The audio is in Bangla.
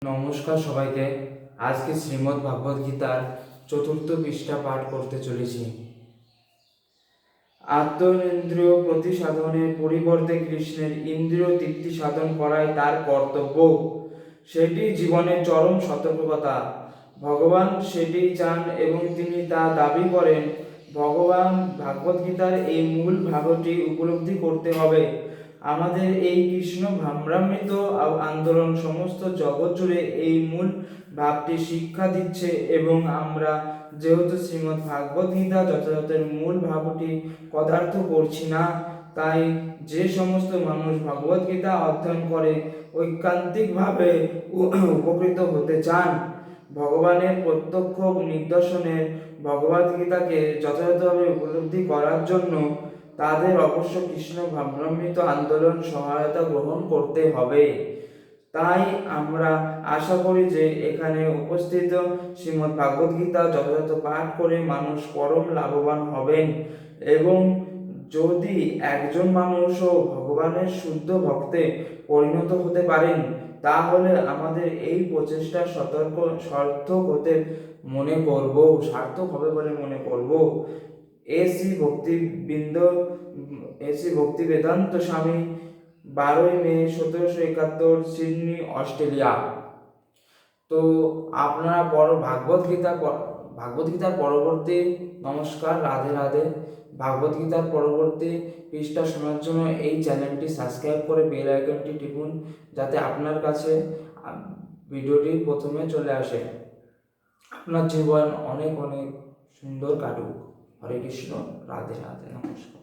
নমস্কার সবাইকে। আজকে শ্রীমদ্ ভাগবত গীতার ৪র্থ পৃষ্ঠা পাঠ করতে চলেছি। আত্মেন্দ্রিয় প্রতিসাধনের পরিবর্তে কৃষ্ণের ইন্দ্রিয় তৃপ্তি সাধন করাই তার কর্তব্য। সেটি জীবনের চরম সতর্কতা। ভগবান সেটি চান এবং তিনি তা দাবি করেন। ভগবান ভাগবত গীতার এই মূল ভাগটি উপলব্ধি করতে হবে। আমাদের এই কৃষ্ণ ভাবনামৃত আন্দোলন সমস্ত জগৎ জুড়ে এই মূল ভাবটি শিক্ষা দিচ্ছে এবং আমরা যেহেতু শ্রীমদ্ ভাগবত গীতা যথাযথের মূল ভাবটি পদার্থ করছি না, তাই যে সমস্ত মানুষ ভগবত গীতা অধ্যয়ন করে ঐকান্তিকভাবে উপকৃত হতে চান, ভগবানের প্রত্যক্ষ নিদর্শনের ভগবত গীতাকে যথাযথভাবে উপলব্ধি করার জন্য তাদের অবশ্য কৃষ্ণ ভাবনামৃত আন্দোলন সহায়তা গ্রহণ করতে হবে। তাই আমরা আশা করি যে এখানে উপস্থিত শ্রীমদ্ ভাগবত গীতা যথাযথ পাঠ করে মানুষ পরম লাভবান হবেন এবং যদি একজন মানুষও ভগবানের শুদ্ধ ভক্তে পরিণত হতে পারেন, তাহলে আমাদের এই প্রচেষ্টা সার্থক হবে বলে মনে করব। শ্রী ভক্তি বেদান্ত স্বামী, 12 মে 1771, সিডনি, অস্ট্রেলিয়া। তো আপনারা ভাগবত গীতার পরবর্তী, নমস্কার, রাধে রাধে। ভাগবত গীতার পরবর্তী পৃষ্ঠা শোনার জন্য এই চ্যানেলটি সাবস্ক্রাইব করে বেল আইকনটি টিপুন, যাতে আপনার কাছে ভিডিওটি প্রথমে চলে আসে। আপনার জীবন অনেক অনেক সুন্দর কাটুক। হরে কৃষ্ণ, রাধে রাধে, নমস্কার।